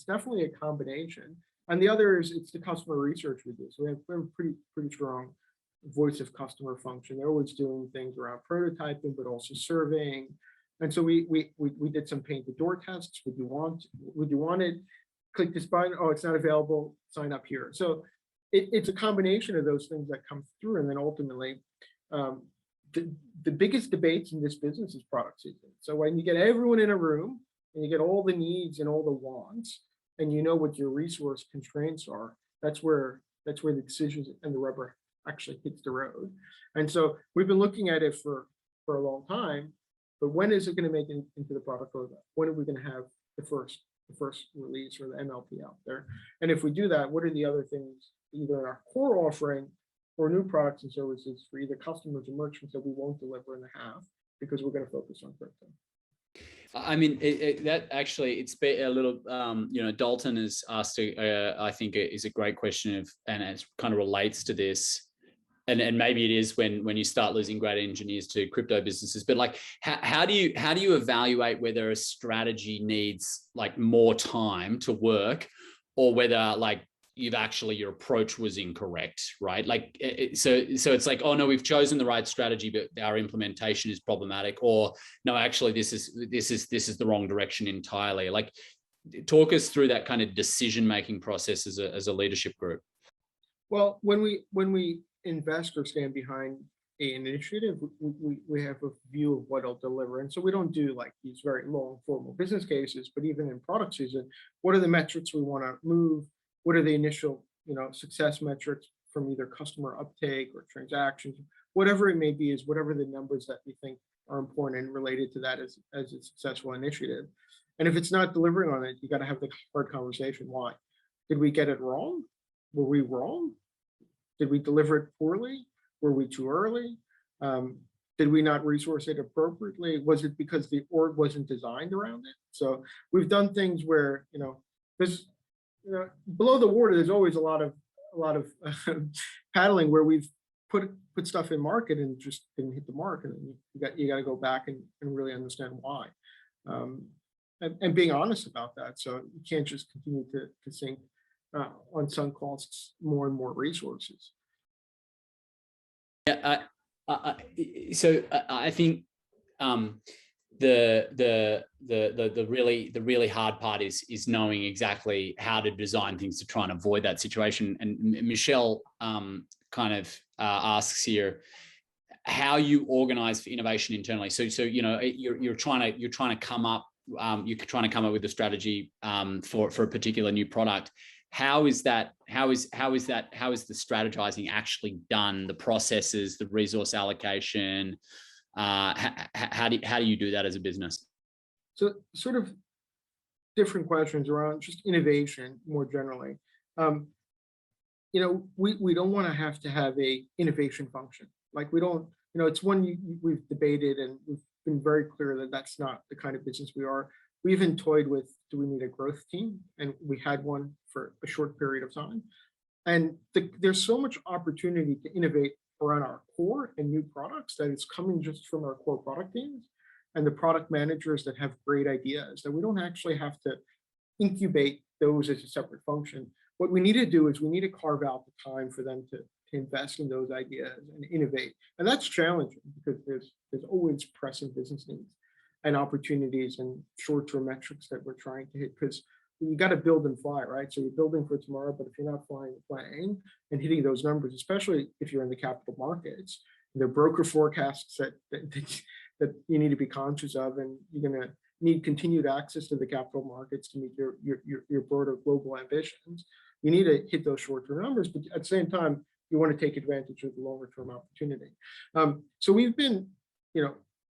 B: definitely a combination. And the other is it's the customer research we do. So we have a pretty strong voice of customer function. They're always doing things around prototyping, but also surveying. And so we did some paint the door tests. Would you want it? Click this button. Oh, it's not available. Sign up here. So it's a combination of those things that come through. And then ultimately, the biggest debates in this business is product season. So when you get everyone in a room and you get all the needs and all the wants, and you know what your resource constraints are, that's where the decisions and the rubber actually hits the road. And so we've been looking at it for a long time. But when is it going to make it into the product roadmap? When are we going to have the first release or the MLP out there? And if we do that, what are the other things, either in our core offering or new products and services for either customers or merchants that we won't deliver in the half because we're going to focus on crypto?
A: I mean, that actually, it's a little, Dalton has asked, I think is a great question and it kind of relates to this. And maybe it is when you start losing great engineers to crypto businesses, but like, how do you evaluate whether a strategy needs like more time to work, or whether like your approach was incorrect, right? Like, so it's like, oh no, we've chosen the right strategy, but our implementation is problematic, or no, actually this is the wrong direction entirely. Like, talk us through that kind of decision-making process as a leadership group.
B: Well, when we invest or stand behind an initiative, we have a view of what it'll deliver. And so we don't do like these very long formal business cases, but even in product season, what are the metrics we want to move? What are the initial, success metrics from either customer uptake or transactions, whatever it may be, is whatever the numbers that we think are important and related to that as a successful initiative. And if it's not delivering on it, you got to have the hard conversation. Why? Did we get it wrong? Were we wrong? Did we deliver it poorly? Were we too early? Did we not resource it appropriately? Was it because the org wasn't designed around it? So we've done things where, there's, below the water, there's always a lot of paddling where we've put stuff in market and just didn't hit the mark, and you got to go back and really understand why, and being honest about that. So you can't just continue to sink on sunk costs more and more resources.
A: Yeah, so I think the really hard part is knowing exactly how to design things to try and avoid that situation. And Michelle kind of asks here how you organize for innovation internally. So you're trying to come up with a strategy for a particular new product. How is the strategizing actually done? The processes, the resource allocation. How do you do that as a business?
B: So sort of different questions around just innovation more generally. We don't want to have a innovation function. Like we don't, it's one we've debated and we've been very clear that that's not the kind of business we are. We even toyed with, do we need a growth team? And we had one for a short period of time. And there's so much opportunity to innovate around our core and new products that it's coming just from our core product teams and the product managers that have great ideas, that we don't actually have to incubate those as a separate function. What we need to do is we need to carve out the time for them to invest in those ideas and innovate. And that's challenging because there's always pressing business needs and opportunities and short-term metrics that we're trying to hit, because you got to build and fly, right? So you're building for tomorrow, but if you're not flying the plane and hitting those numbers, especially if you're in the capital markets, there are broker forecasts that you need to be conscious of, and you're going to You need continued access to the capital markets to meet your broader global ambitions. You need to hit those short-term numbers, but at the same time, you want to take advantage of the longer-term opportunity. So we've been,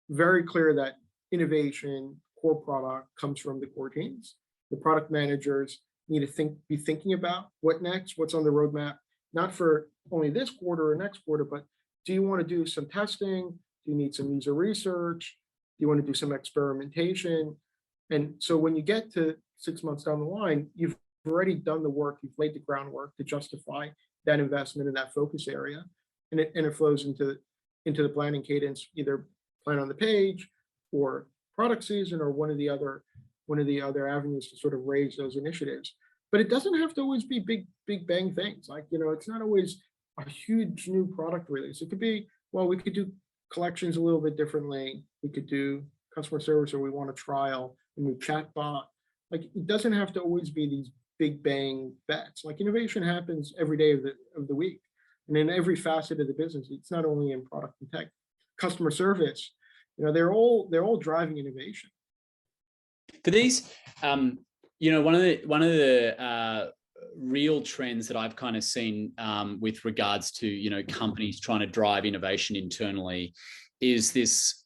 B: very clear that innovation, core product comes from the core teams. The product managers need to be thinking about what next, what's on the roadmap, not for only this quarter or next quarter, but do you want to do some testing? Do you need some user research? Do you want to do some experimentation? And so when you get to 6 months down the line, you've already done the work, you've laid the groundwork to justify that investment in that focus area. And it flows into the planning cadence, either plan on the page or product season or one of the other avenues to sort of raise those initiatives. But it doesn't have to always be big bang things. Like, it's not always a huge new product release. It could be, well, we could do collections a little bit differently. We could do customer service, or we want to trial a new chatbot. Like, it doesn't have to always be these big bang bets. Like, innovation happens every day of the week, and in every facet of the business. It's not only in product and tech, customer service. They're all driving innovation.
A: For these, one of the real trends that I've kind of seen with regards to companies trying to drive innovation internally is this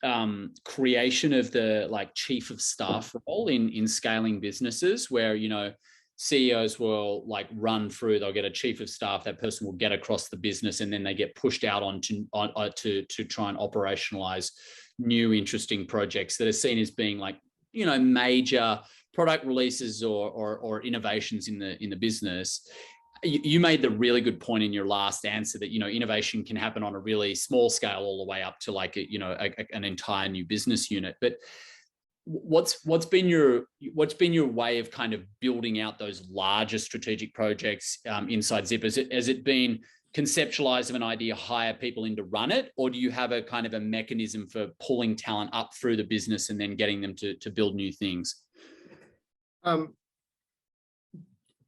A: creation of the chief of staff role in scaling businesses, where CEOs will run through, they'll get a chief of staff, that person will get across the business, and then they get pushed out to try and operationalize new interesting projects that are seen as being major product releases or innovations in the business. You made the really good point in your last answer that innovation can happen on a really small scale all the way up to an entire new business unit. But what's been your way of kind of building out those larger strategic projects inside Zip? Has it been conceptualize of an idea, hire people in to run it, or do you have a kind of a mechanism for pulling talent up through the business and then getting them to build new things?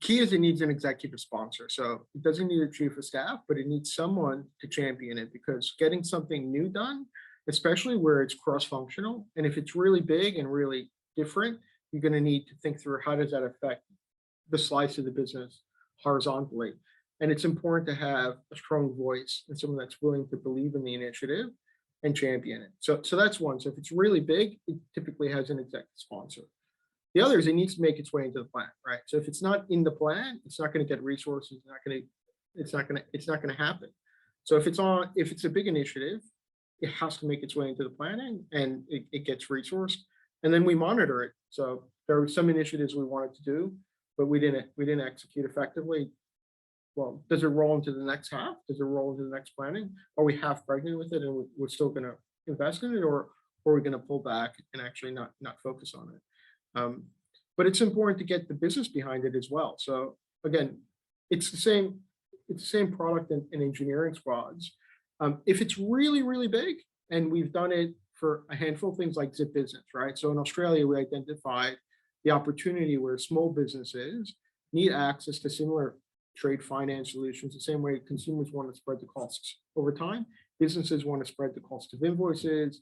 B: Key is it needs an executive sponsor. So it doesn't need a chief of staff, but it needs someone to champion it, because getting something new done, especially where it's cross-functional, and if it's really big and really different, you're going to need to think through how does that affect the slice of the business horizontally. And it's important to have a strong voice and someone that's willing to believe in the initiative and champion it. So that's one. So if it's really big, it typically has an executive sponsor. The other is it needs to make its way into the plan, right? So if it's not in the plan, it's not going to get resources. It's not going to happen. So if it's a big initiative, it has to make its way into the planning, and it gets resourced, and then we monitor it. So there were some initiatives we wanted to do, but we didn't execute effectively. Well, does it roll into the next half? Does it roll into the next planning? Are we half pregnant with it and we're still going to invest in it, or are we going to pull back and actually not focus on it? But it's important to get the business behind it as well. So again, it's the same product and engineering squads. If it's really, really big, and we've done it for a handful of things like Zip Business, right? So in Australia, we identified the opportunity where small businesses need access to similar trade finance solutions, the same way consumers want to spread the costs over time. Businesses want to spread the cost of invoices,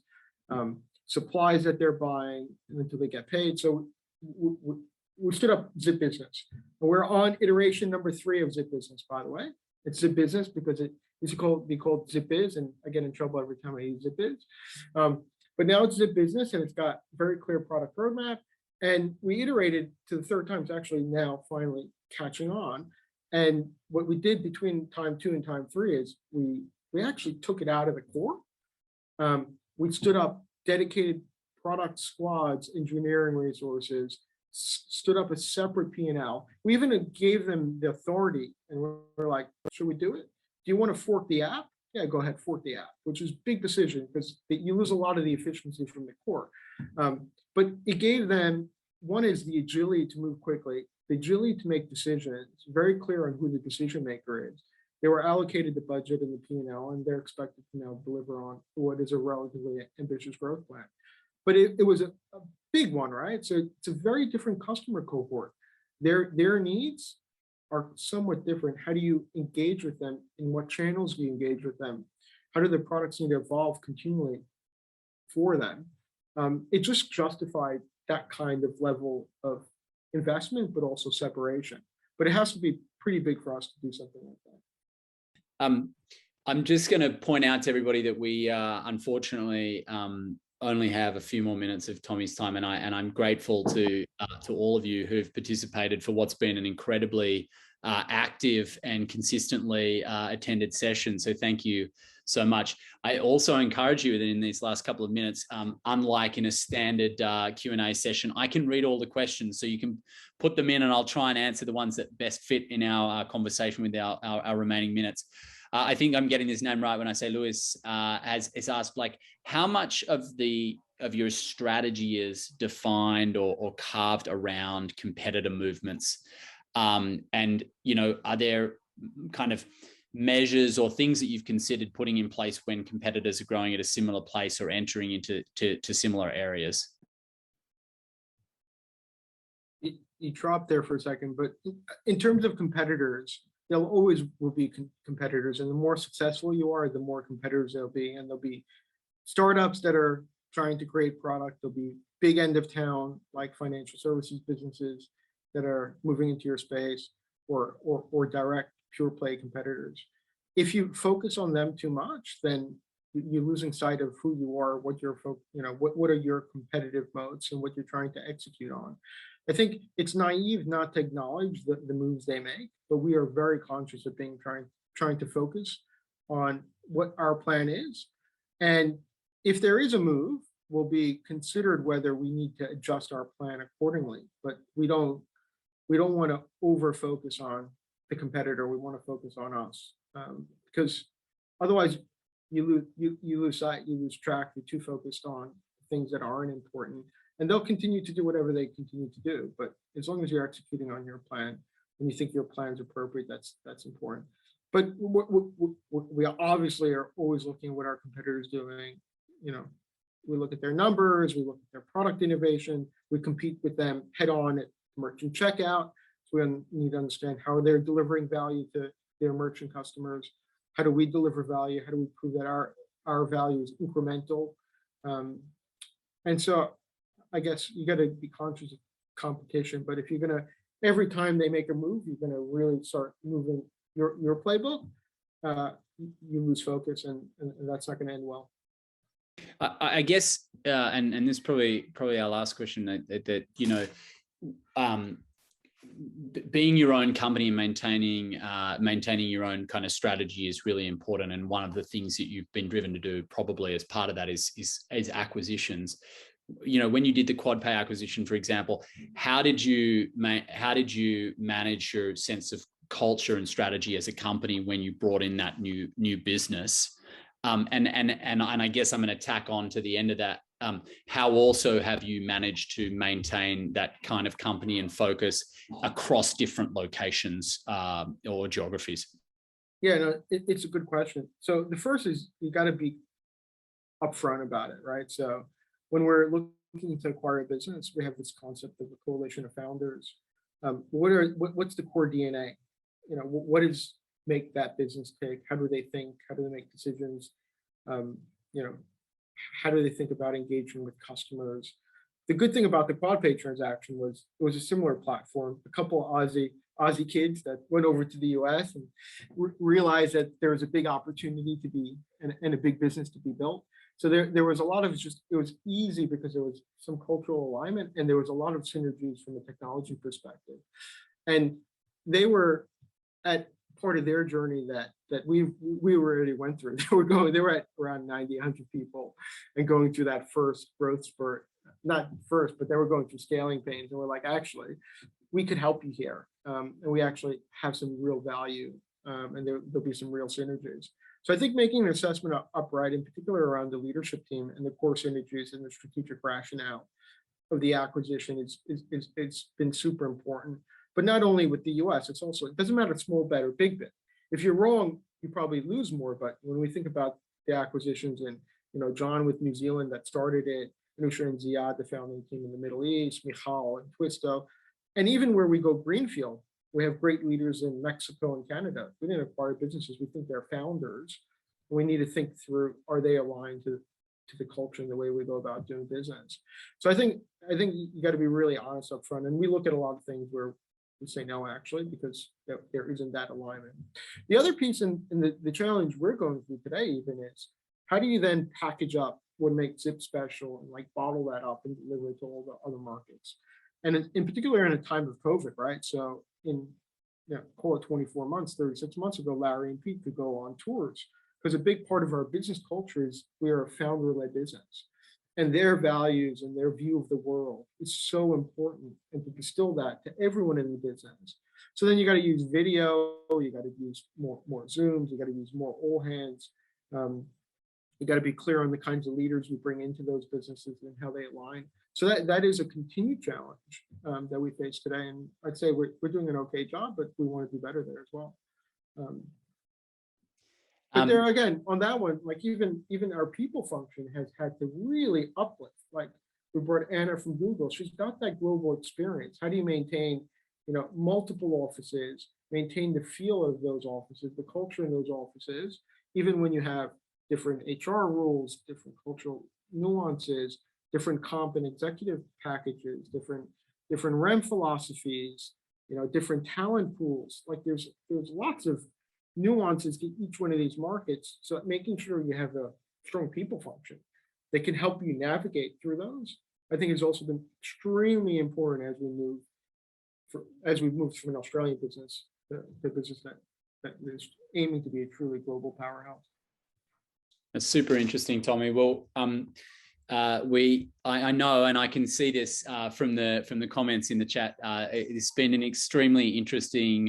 B: supplies that they're buying until they get paid. So we stood up Zip Business, and we're on iteration number 3 of Zip Business, by the way. It's Zip Business because it used to be called Zip Biz, and I get in trouble every time I use Zip Biz. But now it's Zip Business, and it's got very clear product roadmap. And we iterated to the 3rd time. It's actually now finally catching on. And what we did between time 2 and time 3 is we actually took it out of the core. We stood up dedicated product squads, engineering resources, stood up a separate P&L. We even gave them the authority, and we're like, should we do it? Do you want to fork the app? Yeah, go ahead, fork the app, which is a big decision because you lose a lot of the efficiency from the core. But it gave them, one is the agility to move quickly, the agility to make decisions, very clear on who the decision maker is. They were allocated the budget and the P&L, and they're expected to now deliver on what is a relatively ambitious growth plan. But it was a big one, right? So it's a very different customer cohort. Their needs are somewhat different. How do you engage with them? In what channels do you engage with them? How do the products need to evolve continually for them? It just justified that kind of level of investment, but also separation. But it has to be pretty big for us to do something like that.
A: I'm just going to point out to everybody that we unfortunately only have a few more minutes of Tommy's time, and I'm grateful to all of you who've participated for what's been an incredibly active and consistently attended session. So thank you so much. I also encourage you that in these last couple of minutes, unlike in a standard Q&A session, I can read all the questions, so you can put them in and I'll try and answer the ones that best fit in our conversation with our remaining minutes. I think I'm getting this name right when I say Lewis has asked, like, how much of your strategy is defined or carved around competitor movements? And, you know, are there kind of measures or things that you've considered putting in place when competitors are growing at a similar place or entering into similar areas?
B: You dropped there for a second, but in terms of competitors, there always will be competitors, and the more successful you are, the more competitors there'll be, and there'll be startups that are trying to create product. There'll be big end of town, like financial services businesses that are moving into your space, or direct pure play competitors. If you focus on them too much, then you're losing sight of who you are, what are your competitive moats and what you're trying to execute on. I think it's naive not to acknowledge the moves they make, but we are very conscious of trying to focus on what our plan is. And if there is a move, will be considered whether we need to adjust our plan accordingly. But we don't want to over focus on the competitor. We want to focus on us, because otherwise you lose sight, you lose track. You're too focused on things that aren't important. And they'll continue to do whatever they continue to do. But as long as you're executing on your plan and you think your plan's appropriate, that's important. But we obviously are always looking at what our competitors doing. You know, we look at their numbers, we look at their product innovation, we compete with them head on at merchant checkout. So we need to understand how they're delivering value to their merchant customers. How do we deliver value? How do we prove that our value is incremental? And so I guess you got to be conscious of competition, but if you're going to, every time they make a move, you're going to really start moving your playbook, you lose focus, and that's not going to end well.
A: I guess, and this is probably our last question, that you know, being your own company and maintaining your own kind of strategy is really important. And one of the things that you've been driven to do probably as part of that is acquisitions. You know, when you did the Quadpay acquisition, for example, how did you manage your sense of culture and strategy as a company when you brought in that new business? And I guess I'm going to tack on to the end of that. How also have you managed to maintain that kind of company and focus across different locations or geographies?
B: Yeah, no, it's a good question. So the first is you got to be upfront about it, right? So when we're looking to acquire a business, we have this concept of a coalition of founders. What's the core DNA? You know, what does make that business tick? How do they think? How do they make decisions? You know, how do they think about engaging with customers? The good thing about the Quadpay transaction was it was a similar platform. A couple of Aussie kids that went over to the US and realized that there was a big opportunity to be and a big business to be built. So there was a lot of it was easy because there was some cultural alignment and there was a lot of synergies from a technology perspective. And they were at part of their journey that we already went through. They were at around 90, 100 people and going through that first growth spurt, not first, but they were going through scaling pains. And we're like, actually, we could help you here. And we actually have some real value, and there'll be some real synergies. So I think making an assessment upright, in particular around the leadership team and the core synergies and the strategic rationale of the acquisition, it's been super important. But not only with the US, it doesn't matter small bet or big bet. If you're wrong, you probably lose more. But when we think about the acquisitions and, you know, John with New Zealand that started it, Anusha and Ziad, the founding team in the Middle East, Michal and Twisto, and even where we go greenfield, we have great leaders in Mexico and Canada. We didn't acquire businesses. We think they're founders. We need to think through, are they aligned to to the culture and the way we go about doing business. So I think you got to be really honest up front. And we look at a lot of things where we say no, actually, because there isn't that alignment. The other piece in the challenge we're going through today even is, how do you then package up what makes Zip special and like bottle that up and deliver it to all the other markets? And in particular in a time of COVID, right? So in, call it 24 months, 36 months ago, Larry and Pete could go on tours, because a big part of our business culture is we are a founder-led business, and their values and their view of the world is so important, and to distill that to everyone in the business. So then you got to use video, you got to use more Zooms, you got to use more all hands. You got to be clear on the kinds of leaders we bring into those businesses and how they align. So that is a continued challenge that we face today. And I'd say we're doing an okay job, but we want to do better there as well. But there again, on that one, like even our people function has had to really uplift. Like we brought Anna from Google. She's got that global experience. How do you maintain, multiple offices, maintain the feel of those offices, the culture in those offices, even when you have different HR rules, different cultural nuances, different comp and executive packages, different REM philosophies, different talent pools. Like there's lots of nuances to each one of these markets. So making sure you have a strong people function that can help you navigate through those, I think has also been extremely important as we've moved from an Australian business to a business that is aiming to be a truly global powerhouse.
A: That's super interesting, Tommy. Well, I know, and I can see this from the comments in the chat. It's been an extremely interesting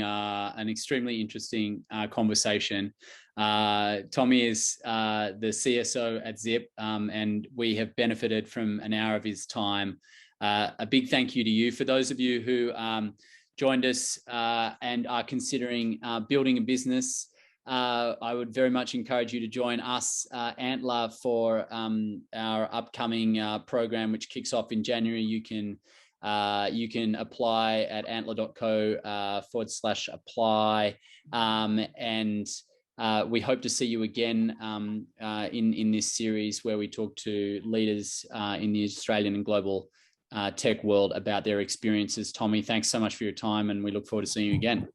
A: conversation. Tommy is the CSO at Zip, and we have benefited from an hour of his time. A big thank you to you. For those of you who joined us and are considering building a business, I would very much encourage you to join us, Antler, for our upcoming program, which kicks off in January. You can apply at antler.co/apply, and we hope to see you again in this series where we talk to leaders in the Australian and global tech world about their experiences. Tommy, thanks so much for your time, and we look forward to seeing you again.